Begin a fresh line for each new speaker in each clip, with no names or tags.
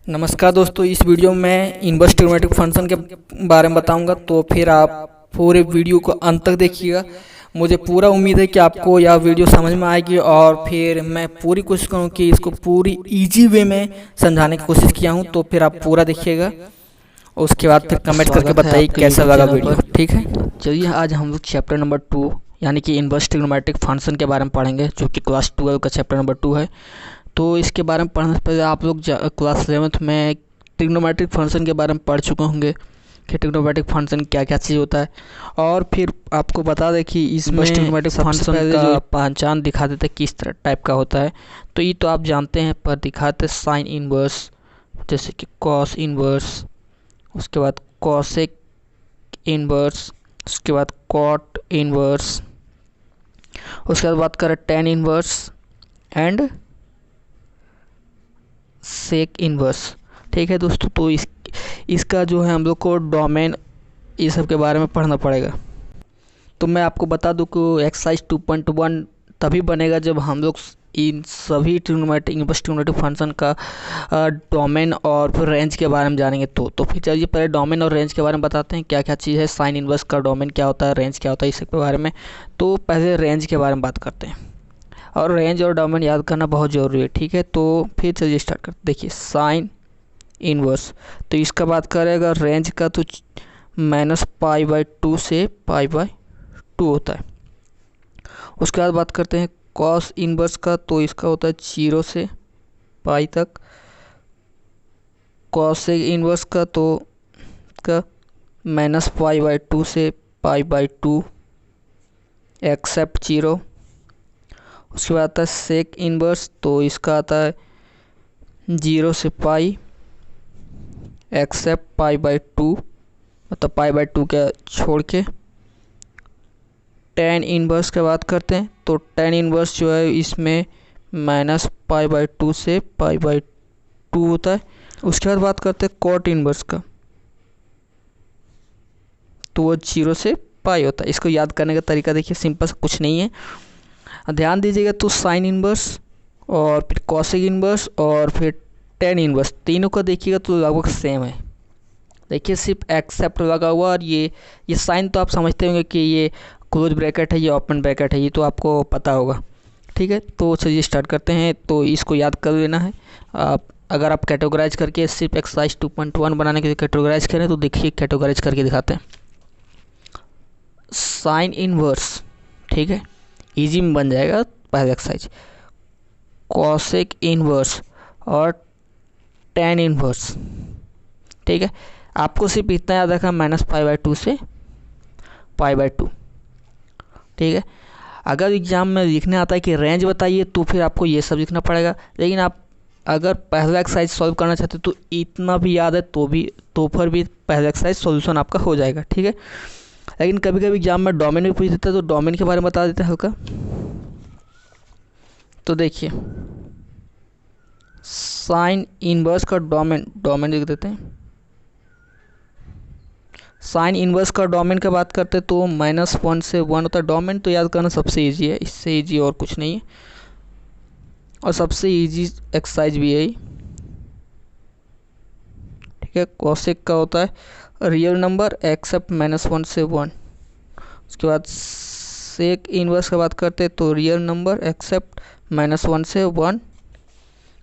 नमस्कार दोस्तों, इस वीडियो में मैं इनवर्स ट्रिग्नोमेट्रिक फंक्शन के बारे में बताऊंगा। तो फिर आप पूरे वीडियो को अंत तक देखिएगा। मुझे पूरा उम्मीद है कि आपको यह वीडियो समझ में आएगी और फिर मैं पूरी कोशिश करूँ कि इसको पूरी इजी वे में समझाने की कोशिश किया हूँ। तो फिर आप पूरा देखिएगा, उसके बाद फिर कमेंट करके बताइए कैसा लगा वीडियो। ठीक है,
चलिए आज हम लोग चैप्टर नंबर 2 यानी कि इनवर्स ट्रिग्नोमेट्रिक फंक्शन के बारे में पढ़ेंगे, जो कि क्लास 12 का चैप्टर नंबर 2 है। तो इसके बारे में पढ़ने से पहले आप लोग क्लास 11th में ट्रिग्नोमेट्रिक फंक्शन के बारे में पढ़ चुके होंगे कि ट्रिग्नोमेट्रिक फंक्शन क्या क्या चीज़ होता है। और फिर आपको बता दें कि इसमें ट्रिग्नोमेट्रिक फंक्शन का पहचान दिखा देते किस तरह टाइप का होता है। तो ये तो आप जानते हैं, पर दिखाते साइन इनवर्स, जैसे कि कॉस इनवर्स, उसके बाद कॉसेक इनवर्स, उसके बाद कॉट इनवर्स, उसके बाद बात करें tan inverse and sec inverse. ठीक है दोस्तों, तो इसका जो है हम लोग को डोमेन ये सब के बारे में पढ़ना पड़ेगा। तो मैं आपको बता दूं कि एक्सरसाइज 2.1 तभी बनेगा जब हम लोग इन सभी ट्रिग्नोमेट्रिक इनवर्स ट्रिग्नोमेट्रिक फंक्शन का डोमेन और फिर रेंज के बारे में जानेंगे। तो फिर चलिए पहले डोमेन और रेंज के बारे में बताते हैं क्या क्या चीज़ है। साइन इनवर्स का डोमेन क्या होता है, रेंज क्या होता है, इस सब के बारे में। तो पहले रेंज के बारे में बात करते हैं, और रेंज और डोमेन याद करना बहुत ज़रूरी है। ठीक है, तो फिर चलिए स्टार्ट करते। देखिए साइन इनवर्स, तो इसका बात करेगा रेंज का, तो -π/2 से π/2 होता है। उसके बाद बात करते हैं कॉस इनवर्स का, तो इसका होता है 0 से पाई तक। कॉसेक इनवर्स का तो का -π/2 से π/2 एक्सेप्ट 0। उसके बाद आता है सेक इनवर्स, तो इसका आता है 0 से पाई एक्सेप्ट π/2, मतलब π/2 के छोड़ के। टेन इनवर्स की बात करते हैं, तो टेन इनवर्स जो है इसमें -π/2 से π/2 होता है। उसके बाद बात करते हैं कॉट इनवर्स का, तो वो 0 से पाई होता है। इसको याद करने का तरीका देखिए, सिंपल कुछ नहीं है, ध्यान दीजिएगा। तो साइन इनवर्स और फिर कॉसेक इनवर्स और फिर टेन इनवर्स, तीनों का देखिएगा तो लगभग सेम है। देखिए सिर्फ एक्सेप्ट लगा हुआ, और ये साइन तो आप समझते होंगे कि ये क्लोज ब्रैकेट है, ये ओपन ब्रैकेट है, ये तो आपको पता होगा। ठीक है, तो चलिए स्टार्ट करते हैं। तो इसको याद कर लेना है आप। अगर आप कैटेगराइज करके सिर्फ एक्सरसाइज 2.1 बनाने के लिए कैटेगराइज करें, तो देखिए कैटेगराइज करके दिखाते हैं। साइन इनवर्स, ठीक है, इजी में बन जाएगा पहले एक्सरसाइज। कॉसेक इनवर्स और टेन इनवर्स, ठीक है। आपको सिर्फ इतना याद रखना, -π/2 से π/2। ठीक है, अगर एग्जाम में लिखने आता है कि रेंज बताइए, तो फिर आपको ये सब लिखना पड़ेगा। लेकिन आप अगर पहला एक्सरसाइज सॉल्व करना चाहते हो तो इतना भी याद है तो फिर भी पहला एक्सरसाइज सॉल्यूशन आपका हो जाएगा। ठीक है, लेकिन कभी कभी एग्जाम में डोमेन भी पूछ देता है, तो डोमेन के बारे में बता देते हैं हल्का। तो देखिए साइन इनवर्स का डोमेन लिख देते हैं। साइन इनवर्स का डोमेन का बात करते हैं, तो -1 से 1 होता है। डोमेन तो याद करना सबसे इजी है, इससे इजी और कुछ नहीं है, और सबसे इजी एक्सरसाइज भी है। ठीक है, कॉसेक का होता है रियल नंबर एक्सेप्ट -1 से 1। उसके बाद सेक इनवर्स की बात करते हैं, तो रियल नंबर एक्सेप्ट -1 से 1।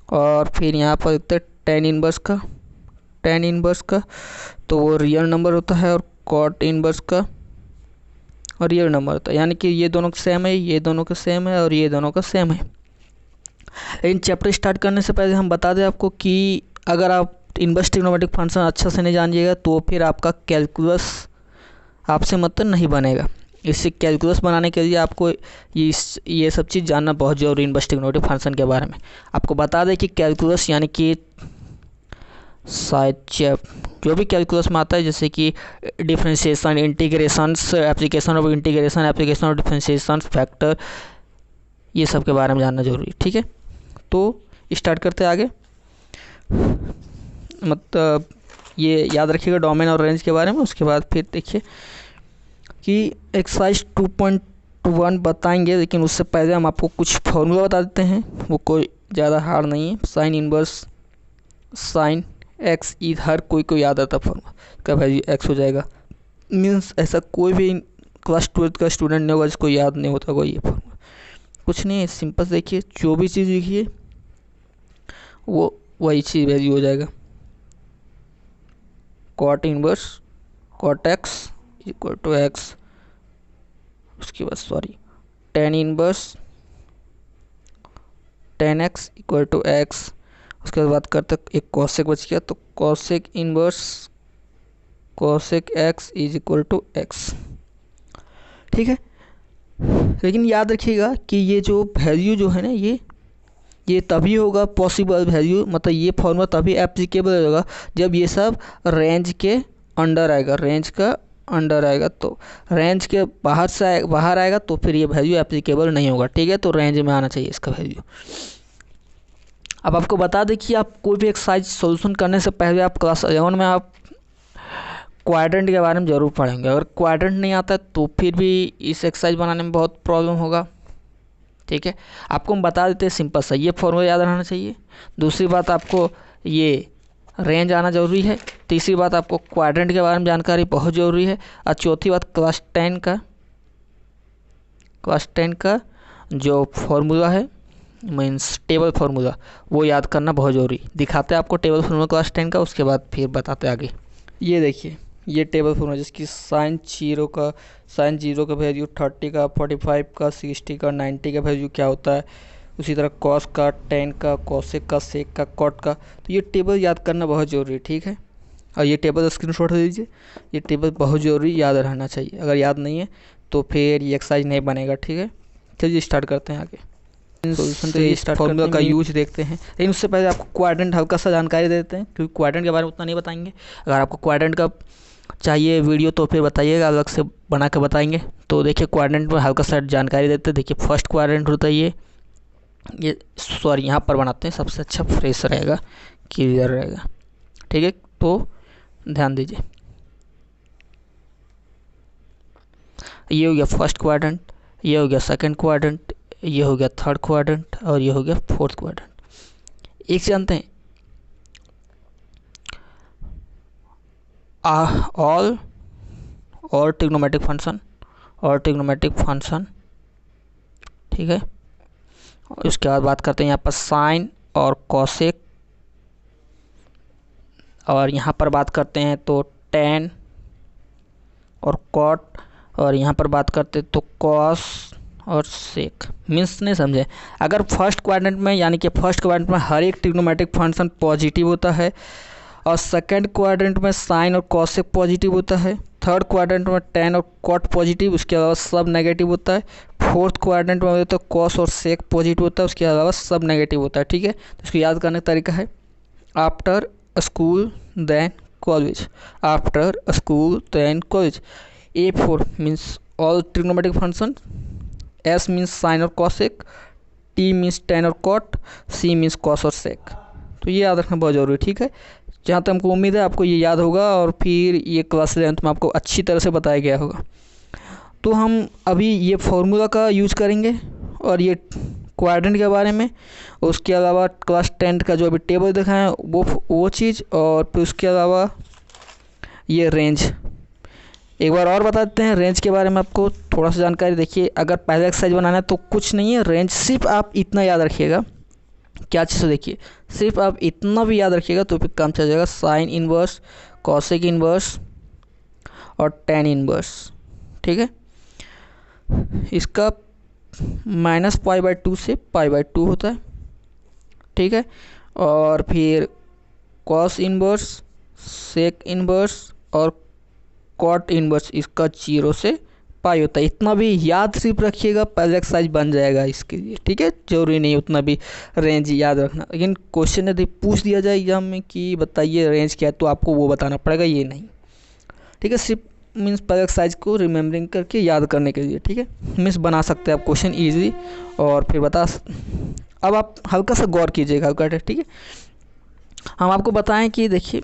और फिर यहाँ पर देखते हैं टेन इनवर्स का, तो वो रियल नंबर होता है, और कॉट इनवर्स का और रियल नंबर होता है। यानी कि ये दोनों का सेम है, ये दोनों का सेम है, और ये दोनों का सेम है। लेकिन चैप्टर स्टार्ट करने से पहले हम बता दें आपको कि अगर आप इनवर्स ट्रिग्नोमेट्रिक फंक्शन अच्छा से नहीं जानिएगा, तो फिर आपका कैलकुलस आपसे मतलब नहीं बनेगा। इससे कैलकुलस बनाने के लिए आपको ये सब चीज़ जानना बहुत जरूरी है। इनवर्स ट्रिग्नोमेट्रिक फंक्शन के बारे में आपको बता दें कि कैलकुलस यानी कि शायद जो भी कैलकुलस में आता है, जैसे कि differentiation, integrations, application of integration, application of differentiation, factor, ये सब के बारे में जानना जरूरी है। ठीक है, तो स्टार्ट करते हैं आगे। मतलब ये याद रखिएगा डोमेन और रेंज के बारे में। उसके बाद फिर देखिए कि एक्सरसाइज 2.1 बताएंगे, लेकिन उससे पहले हम आपको कुछ फॉर्मूला बता देते हैं, वो कोई ज़्यादा हार्ड नहीं है। साइन इनवर्स साइन एक्स ई हर कोई को याद आता फॉर्मूला का वैल्यू एक्स हो जाएगा। मीन्स ऐसा कोई भी क्लास 12 का स्टूडेंट नहीं होगा जिसको याद नहीं होता होगा ये फॉर्मूला। कुछ नहीं है, सिंपल देखिए, जो भी चीज़ लिखिए वो वही चीज़ वैल्यू हो जाएगा। Cot inverse cot x equal to x, उसके बाद sorry tan inverse tan x equal to x. उसके बाद बात करते एक कॉसेक बच गया, तो cosec inverse cosec x is equal to x. ठीक है, लेकिन याद रखिएगा कि ये जो वैल्यू जो है ना ये तभी होगा पॉसिबल वैल्यू, मतलब ये फॉर्मूला तभी एप्लीकेबल होगा जब ये सब रेंज के अंडर आएगा, रेंज का अंडर आएगा। तो रेंज के बाहर आएगा तो फिर ये वैल्यू एप्लीकेबल नहीं होगा। ठीक है, तो रेंज में आना चाहिए इसका वैल्यू। अब आपको बता दें कि आप कोई भी एक्सरसाइज सॉल्यूशन करने से पहले आप क्लास 11 में आप क्वाड्रेंट के बारे में ज़रूर पढ़ेंगे। अगर क्वाड्रेंट नहीं आता तो फिर भी इस एक्सरसाइज बनाने में बहुत प्रॉब्लम होगा। ठीक है, आपको हम बता देते हैं सिंपल सा, ये फॉर्मूला याद रहना चाहिए। दूसरी बात, आपको ये रेंज आना ज़रूरी है। तीसरी बात, आपको क्वाड्रेंट के बारे में जानकारी बहुत ज़रूरी है। और चौथी बात, क्लास 10 का जो फॉर्मूला है मीन्स टेबल फार्मूला, वो याद करना बहुत ज़रूरी। दिखाते हैं आपको टेबल फार्मूला क्लास 10 का, उसके बाद फिर बताते आगे। ये देखिए, ये टेबल फार्मूला जिसकी साइन जीरो का वैल्यू 30 का, 45 का, 60 का, 90 का वैल्यू क्या होता है। उसी तरह कॉस का, टेन का, कॉसेक का, सेक का, कॉट का। तो ये टेबल याद करना बहुत ज़रूरी है। ठीक है, और ये टेबल स्क्रीनशॉट ले लीजिए। ये टेबल बहुत ज़रूरी याद रहना चाहिए, अगर याद नहीं है तो फिर ये एक्सरसाइज नहीं बनेगा। ठीक है, चलिए स्टार्ट करते हैं आगे। सोल्यूशन तो फॉर्मूला का यूज देखते हैं, लेकिन उससे पहले आपको क्वाड्रेंट हल्का सा जानकारी देते हैं, क्योंकि क्वाड्रेंट के बारे में उतना नहीं बताएंगे। अगर आपको क्वाड्रेंट का चाहिए वीडियो तो फिर बताइएगा, अलग से बना के बताएंगे। तो देखिए, क्वाड्रेंट में हल्का सा जानकारी देते हैं। देखिए, फर्स्ट क्वाड्रेंट होता है ये सॉरी यहाँ पर बनाते हैं, सबसे अच्छा फ्रेश रहेगा, क्लियर रहेगा। ठीक है, तो ध्यान दीजिए। ये हो गया फर्स्ट क्वाड्रेंट, ये हो गया सेकंड क्वाड्रेंट, ये हो गया थर्ड क्वाड्रेंट और ये हो गया फोर्थ क्वाड्रेंट। एक जानते हैं, और ट्रिग्नोमेट्रिक फंक्शन ठीक है। उसके बाद बात करते हैं यहाँ पर साइन और कॉसेक, और यहाँ पर बात करते हैं तो टेन और कॉट, और यहाँ पर बात करते हैं तो कॉस और सेक। मीन्स नहीं समझे, अगर फर्स्ट क्वाड्रेंट में यानी कि फर्स्ट क्वाड्रेंट में हर एक ट्रिग्नोमेट्रिक फंक्शन पॉजिटिव होता है, और सेकंड क्वाड्रेंट में साइन और कॉसेक पॉजिटिव होता है, थर्ड क्वाड्रेंट में टेन और कॉट पॉजिटिव, उसके अलावा सब नेगेटिव होता है, फोर्थ क्वाड्रेंट में तो कॉस और सेक पॉजिटिव होता है, उसके अलावा सब नेगेटिव होता है। ठीक है, तो इसको याद करने का तरीका है after school then college, after school then college. A4 means all trigonometric function, S means sin और cosec, T means tan और cot, C means cos और sec। तो ये याद रखना बहुत ज़रूरी है। ठीक है, जहाँ तक हमको उम्मीद है आपको ये याद होगा, और फिर ये क्लास 11th में आपको अच्छी तरह से बताया गया होगा। तो हम अभी ये फॉर्मूला का यूज करेंगे और ये क्वाड्रेंट के बारे में, उसके अलावा क्लास 10 का जो अभी टेबल देखा है वो चीज़, और फिर उसके अलावा ये रेंज। एक बार और बता देते हैं रेंज के बारे में, आपको थोड़ा सा जानकारी। देखिए, अगर पहले एक्सरसाइज बनाना है तो कुछ नहीं है, रेंज सिर्फ आप इतना याद रखिएगा। क्या चीज़, देखिए सिर्फ आप इतना भी याद रखिएगा तो फिर काम चल जाएगा। साइन इनवर्स, कॉसेक इनवर्स और टेन इनवर्स। ठीक है, इसका -π/2 से π/2 होता है। ठीक है, और फिर कॉस इनवर्स, सेक इनवर्स और कॉट इनवर्स, इसका 0 से पाई होता है। इतना भी याद सिर्फ रखिएगा, पहले एक्सरसाइज बन जाएगा इसके लिए। ठीक है, जरूरी नहीं उतना भी रेंज याद रखना, लेकिन क्वेश्चन यदि पूछ दिया जाए एग्जाम में कि बताइए रेंज क्या है, तो आपको वो बताना पड़ेगा, ये नहीं। ठीक है, सिर्फ मीन्स पहले एक्सरसाइज को रिमेम्बरिंग करके याद करने के लिए। ठीक है, मीन्स बना सकते हैं आप क्वेश्चन ईजी, और फिर अब आप हल्का सा गौर कीजिएगा हल्का। ठीक है, हम आपको बताएं कि देखिए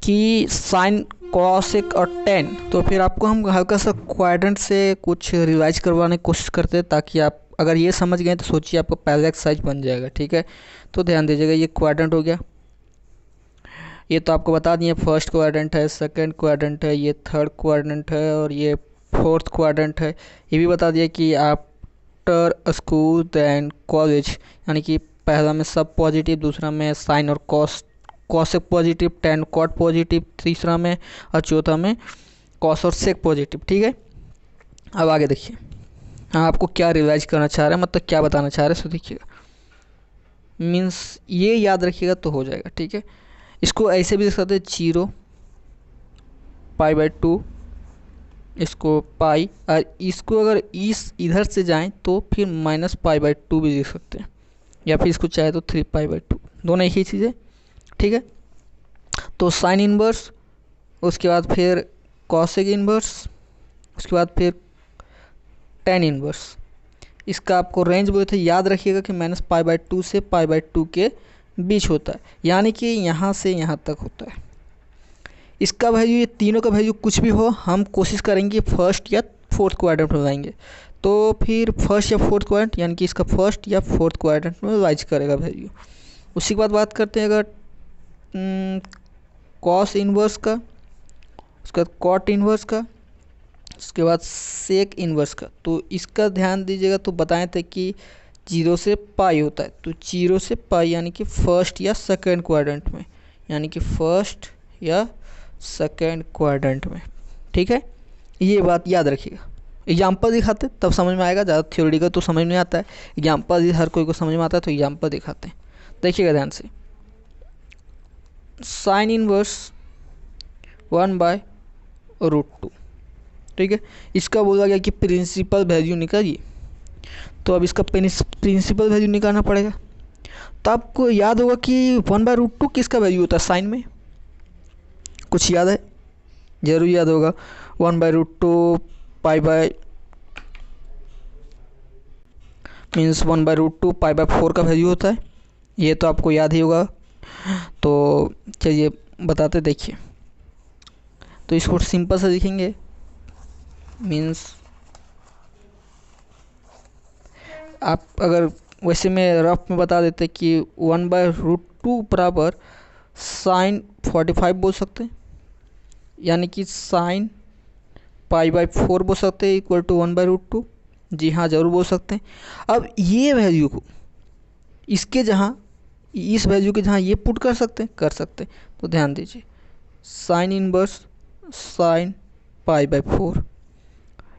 कि साइन, कॉसेक और टेन, तो फिर आपको हम हल्का सा क्वाड्रेंट से कुछ रिवाइज करवाने की कोशिश करते हैं, ताकि आप अगर ये समझ गए तो सोचिए आपको पहला एक्सरसाइज बन जाएगा। ठीक है, तो ध्यान दीजिएगा, ये क्वाड्रेंट हो गया, ये तो आपको बता दिए, फर्स्ट क्वाड्रेंट है, सेकंड क्वाड्रेंट है, ये थर्ड क्वाड्रेंट है और ये फोर्थ क्वाड्रेंट है। ये भी बता दिया कि आफ्टर स्कूल देन कॉलेज, यानी कि पहला में सब पॉजिटिव, दूसरा में साइन और cosec positive, tan cot positive तीसरा में, और चौथा में कॉस और सेक पॉजिटिव। ठीक है, अब आगे देखिए, हाँ आपको क्या रिवाइज करना चाह रहे हैं, मतलब क्या बताना चाह रहे हैं, सो देखिएगा। मीन्स ये याद रखिएगा तो हो जाएगा। ठीक है, इसको ऐसे भी देख सकते हैं, 0 π/2, इसको पाई, और इसको अगर इधर से जाएं तो फिर -π/2 भी देख सकते हैं, या फिर इसको चाहे तो 3π/2, दोनों एक ही चीज़ है। ठीक है, तो साइन इनवर्स, उसके बाद फिर कॉसेक इनवर्स, उसके बाद फिर टेन इनवर्स। इसका आपको रेंज बोले थे, याद रखिएगा कि -π/2 से π/2 के बीच होता है, यानी कि यहाँ से यहाँ तक होता है। इसका वैल्यू, ये तीनों का वैल्यू कुछ भी हो, हम कोशिश करेंगे फर्स्ट या फोर्थ क्वाड्रेंट में लाएंगे। तो फिर फर्स्ट या फोर्थ क्वाड्रेंट, यानी कि इसका फर्स्ट या फोर्थ क्वाड्रेंट में राइज करेगा वैल्यू। उसी के बाद बात करते हैं अगर कॉस इनवर्स का, उसके बाद कॉट इनवर्स का, उसके बाद सेक इनवर्स का। तो इसका ध्यान दीजिएगा, तो बताए थे कि 0 से पाई होता है, तो 0 से पाई यानी कि फर्स्ट या सेकंड क्वाड्रेंट में, यानी कि फर्स्ट या सेकंड क्वाड्रेंट में। ठीक है, ये बात याद रखिएगा। एग्जाम्पल दिखाते तब समझ में आएगा, ज़्यादा थ्योरेटिकल तो समझ नहीं आता है, एग्जाम्पल हर कोई को समझ में आता है, तो एग्जाम्पल दिखाते हैं। देखिएगा ध्यान से, साइन इनवर्स 1/√2। ठीक है, इसका बोला गया कि प्रिंसिपल वैल्यू निकालिए, तो अब इसका प्रिंसिपल वैल्यू निकालना पड़ेगा। तो आपको याद होगा कि 1/√2 किसका वैल्यू होता है साइन में, कुछ याद है, जरूर याद होगा। 1/√2 मीन्स 1/√2 π/4 का वैल्यू होता है, ये तो आपको याद ही होगा। तो चलिए बताते, देखिए, तो इसको सिंपल से लिखेंगे, मीन्स आप अगर वैसे में रफ में बता देते कि 1/√2 बराबर साइन 45 बोल सकते हैं, यानी कि साइन π/4 बोल सकते हैं इक्वल टू 1/√2। जी हाँ, ज़रूर बोल सकते हैं। अब ये वैल्यू को इसके जहाँ, इस वैल्यू के जहाँ ये पुट कर सकते हैं, तो ध्यान दीजिए, साइन इनवर्स साइन π/4,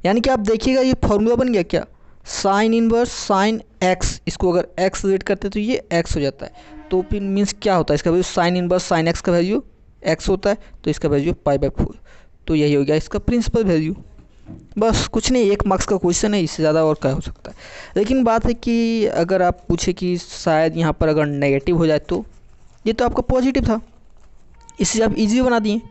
यानी कि आप देखिएगा ये फॉर्मूला बन गया क्या, साइन इनवर्स साइन एक्स, इसको अगर एक्स रेट करते तो ये एक्स हो जाता है। तो फिर मीन्स क्या होता है, इसका value sine inverse sine x का वैल्यू एक्स होता है, तो इसका वैल्यू π/4। तो यही हो गया इसका प्रिंसिपल वैल्यू। बस कुछ नहीं, 1 मार्क्स का क्वेश्चन है, इससे ज़्यादा और क्या हो सकता है। लेकिन बात है कि अगर आप पूछे कि शायद यहाँ पर अगर नेगेटिव हो जाए, तो ये तो आपका पॉजिटिव था, इससे आप इजी बना दिए।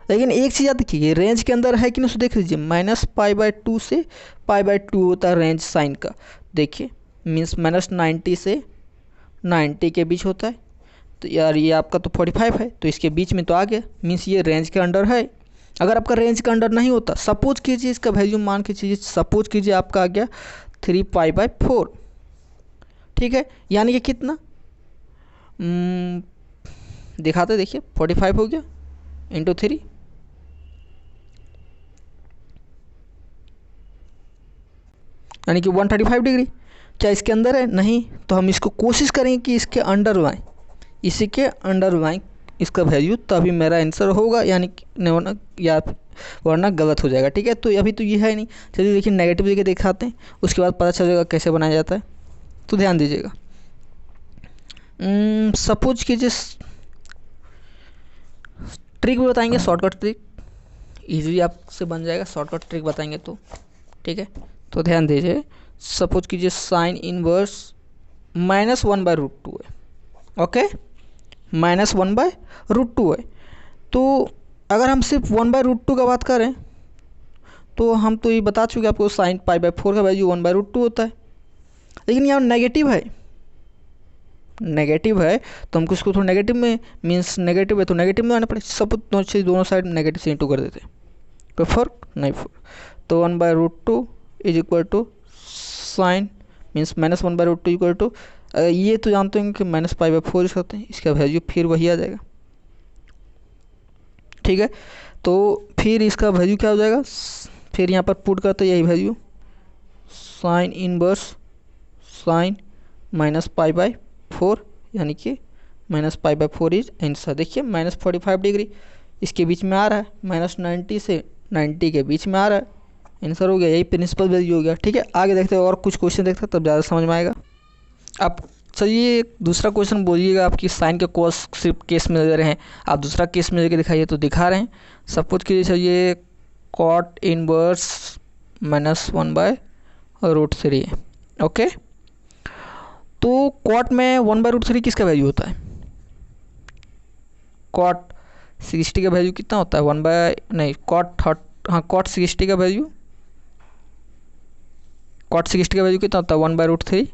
लेकिन एक चीज़ याद रखिए, रेंज के अंदर है कि नहीं, देख लीजिए, -π/2 से π/2 होता है रेंज साइन का। देखिए मीन्स -90 से 90 के बीच होता है। तो यार ये आपका तो 45 है, तो इसके बीच में तो आ गया, मीन्स ये रेंज के अंडर है। अगर आपका रेंज के अंडर नहीं होता, सपोज कीजिए इसका वैल्यू मान के चीजिए, सपोज कीजिए आपका आ गया 3π/4। ठीक है, यानी कि कितना दिखाते, देखिए 45 हो गया इंटू 3, यानी कि 135 डिग्री। क्या इसके अंदर है? नहीं, तो हम इसको कोशिश करेंगे कि इसके अंडर लाएँ, इसी के अंडर लाएँ इसका वैल्यू, तभी मेरा आंसर होगा, यानी या वरना गलत हो जाएगा। ठीक है, तो अभी तो ये है नहीं। चलिए देखिए, नेगेटिव लेके दिखाते हैं, उसके बाद पता चलेगा कैसे बनाया जाता है। तो ध्यान दीजिएगा, सपोज कीजिए, ट्रिक भी बताएंगे, शॉर्टकट ट्रिक इजीली आपसे बन जाएगा, शॉर्टकट ट्रिक बताएंगे तो। ठीक है, तो ध्यान दीजिए, सपोज कीजिए साइन इनवर्स -1/√2 है, ओके, -1/√2 है। तो अगर हम सिर्फ 1/√2 का बात करें, तो हम तो ये बता चुके आपको साइन π/4 का वैल्यू 1/√2 होता है। लेकिन यहाँ नेगेटिव है, तो हमको इसको थोड़ा नेगेटिव में, मीन्स नेगेटिव है तो नेगेटिव में आना पड़े, सब दोनों साइड नेगेटिव से इंटू कर देते, कोई फर्क नहीं। तो 1/√2 is equal to sine means -1/√2 equal to, ये तो जानते हैं कि -π/4 करते हैं, इसका वैल्यू फिर वही आ जाएगा, ठीक है। तो फिर इसका वैल्यू क्या हो जाएगा, फिर यहाँ पर पुट करते यही value, sine inverse sine minus pi by 4, यानी कि minus pi by 4 is answer. देखिए माइनस 45 डिग्री इसके बीच में आ रहा है, माइनस 90 से 90 के बीच में आ रहा है, आंसर हो गया, यही प्रिंसिपल वैल्यू हो गया। ठीक है, आगे देखते हैं और कुछ क्वेश्चन देखते हैं तब ज़्यादा समझ में आएगा। आप चलिए दूसरा क्वेश्चन बोलिएगा, आपकी साइन के कॉस सिर्फ केस में दे रहे हैं, आप दूसरा केस में लेके दिखाइए, तो दिखा रहे हैं। सपोज कीजिए चलिए कॉट इनवर्स माइनस 1/√3। ओके, तो कॉट में 1/√3 किसका वैल्यू होता है, कॉट 60 का वैल्यू कितना होता है, कॉट 60 का वैल्यू, कॉट 60 का वैल्यू कितना होता है 1/√3,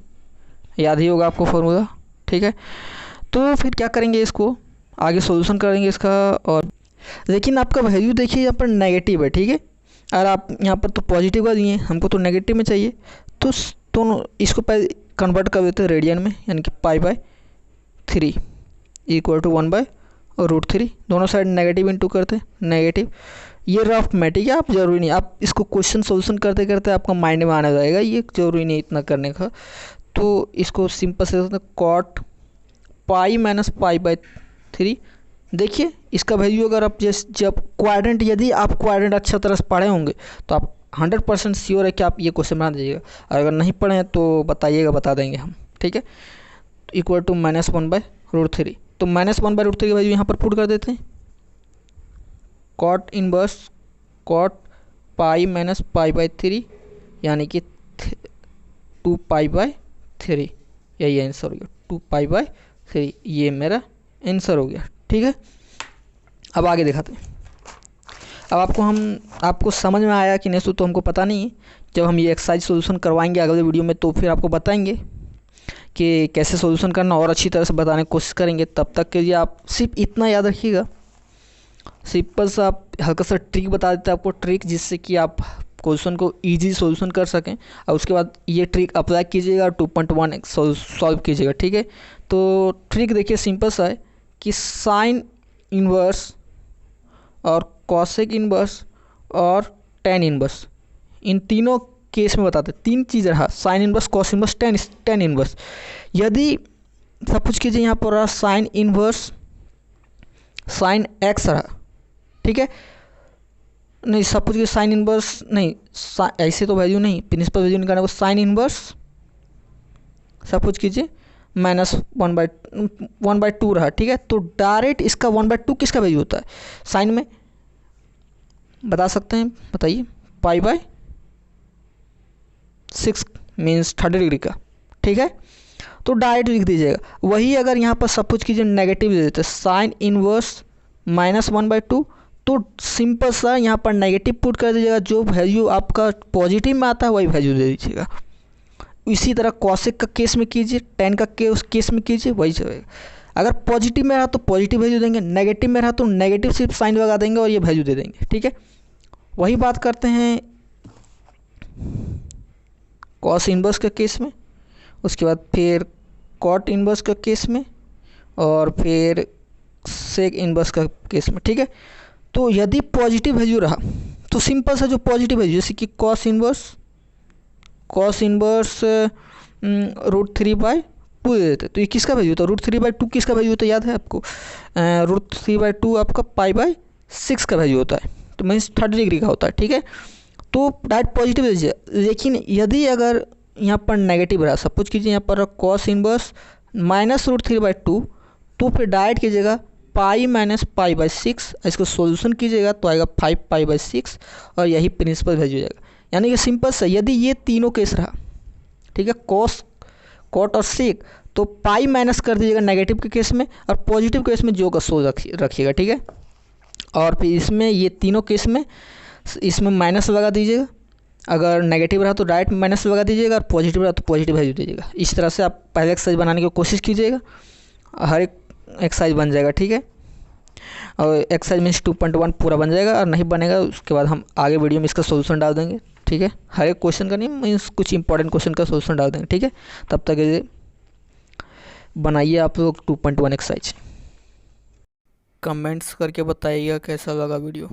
याद ही होगा आपको फॉर्मूला। ठीक है, तो फिर क्या करेंगे, इसको आगे सॉल्यूशन करेंगे इसका। और लेकिन आपका वैल्यू देखिए यहाँ पर नेगेटिव है, ठीक है, और आप यहाँ पर तो पॉजिटिव का दिए, हमको तो नेगेटिव में चाहिए, तो दोनों इसको पहले कन्वर्ट कर देते हैं रेडियन में, यानी कि π/3 = 1/√3। दोनों साइड नेगेटिव इंटू करते हैं नेगेटिव। ये रफ मैटिक है, आप जरूरी नहीं, आप इसको क्वेश्चन सॉल्यूशन करते करते आपका माइंड में आने जाएगा, ये जरूरी नहीं इतना करने का। तो इसको सिंपल से कॉट π-π/3। देखिए इसका वैल्यू अगर आप जब क्वाड्रेंट, यदि आप क्वाड्रेंट अच्छा तरह से पढ़े होंगे तो आप 100% श्योर है कि आप ये क्वेश्चन बना दीजिएगा, अगर नहीं पढ़े हैं तो बताइएगा, बता देंगे हम। ठीक है, इक्वल टू -1/√3। तो -1/√3 की वैल्यू यहाँ पर पुट कर देते हैं, कॉट इनवर्स कॉट π-π/3 यानी कि 2π/3, यही आंसर हो गया, 2π/3, ये मेरा आंसर हो गया। ठीक है, अब आगे दिखाते हैं। अब आपको समझ में आया कि नहीं तो हमको पता नहीं है, जब हम ये एक्सरसाइज सॉल्यूशन करवाएंगे अगले वीडियो में तो फिर आपको बताएंगे कि कैसे सॉल्यूशन करना, और अच्छी तरह से बताने की कोशिश करेंगे। तब तक के लिए आप सिर्फ इतना याद रखिएगा, सिंपल सा आप हल्का सा ट्रिक बता देते हैं आपको, ट्रिक जिससे कि आप क्वेश्चन को इजी सॉल्यूशन कर सकें, और उसके बाद ये ट्रिक अप्लाई कीजिएगा, 2.1 सॉल्व कीजिएगा। ठीक है, तो ट्रिक देखिए सिंपल सा है कि साइन इनवर्स और कॉसेक इनवर्स और टेन इनवर्स, इन तीनों केस में बताते हैं, तीन चीज़ रहा, sine inverse, cos inverse, tan inverse. यदि सपोज कीजिए यहाँ पर रहा साइन इनवर्स साइन एक्स रहा, ठीक है, नहीं सपोज कीजिए साइन इनवर्स नहीं, ऐसे तो वैल्यू नहीं, प्रिंसिपल वैल्यू निकालने को साइन इनवर्स सपोज कीजिए -1/2 रहा। ठीक है, तो डायरेक्ट इसका 1/2 किसका वैल्यू होता है साइन में, बता सकते हैं, बताइए, π/6 मीन्स 30 डिग्री का। ठीक है, तो डायरेक्ट लिख दीजिएगा। वही अगर यहाँ पर सपोज कीजिए नेगेटिव दे देते साइन इनवर्स -1/2, तो सिंपल सा यहाँ पर नेगेटिव पुट कर दीजिएगा, जो वैल्यू आपका पॉजिटिव में आता है वही वैल्यू दे दीजिएगा। इसी तरह कॉसेक का केस में कीजिए, टेन का केस में कीजिए, वही चलेगा। अगर पॉजिटिव में रहा तो पॉजिटिव वैल्यू देंगे, नेगेटिव में रहा तो नेगेटिव सिर्फ साइन लगा देंगे और ये वैल्यू दे देंगे। ठीक है, वही बात करते हैं कॉस इनवर्स के केस में, उसके बाद फिर कॉट इनवर्स का केस में, और फिर सेक इनवर्स का केस में। ठीक है, तो यदि पॉजिटिव वैल्यू रहा तो सिंपल सा जो पॉजिटिव वैल्यू, जैसे कि कॉस इनवर्स √3/2 दे देते, तो ये किसका वैल्यू होता है, √3/2 किसका वैल्यू होता है, याद है आपको, √3/2 आपका π/6 का वैल्यू होता है, तो मीन्स 30 डिग्री का होता है। ठीक है, तो डायरेक्ट पॉजिटिव दीजिए। लेकिन यदि अगर यहाँ पर नेगेटिव रहा, सपोज कीजिए यहाँ पर कॉस इनवर्स -√3/2, तो फिर डायरेक्ट कीजिएगा π-π/6, इसको सॉल्यूशन कीजिएगा तो आएगा 5π/6, और यही प्रिंसिपल वैल्यू हो जाएगा। यानी कि सिंपल से यदि ये तीनों केस रहा, ठीक है, कॉस कॉट और सेक, तो पाई माइनस कर दीजिएगा नेगेटिव के केस में, और पॉजिटिव केस में जो का सो रखिएगा। ठीक है, और फिर इसमें ये तीनों केस में इसमें माइनस लगा दीजिएगा, अगर नेगेटिव रहा तो डायरेक्ट माइनस लगा दीजिएगा, और पॉजिटिव रहा तो पॉजिटिव वैल्यू दीजिएगा। इस तरह से आप पहले एक्सरसाइज बनाने की कोशिश कीजिएगा, हर एक एक्सरसाइज बन जाएगा। ठीक है, और एक्सरसाइज मीन्स 2.1 पूरा बन जाएगा, और नहीं बनेगा उसके बाद हम आगे वीडियो में इसका सोल्यूशन डाल देंगे। ठीक है, हर एक क्वेश्चन का नहीं, मीन्स कुछ इंपॉर्टेंट क्वेश्चन का सोल्यूशन डाल देंगे। ठीक है, तब तक बनाइए आप लोग 2.1 एक्सरसाइज।
कमेंट्स करके बताइएगा कैसा लगा वीडियो।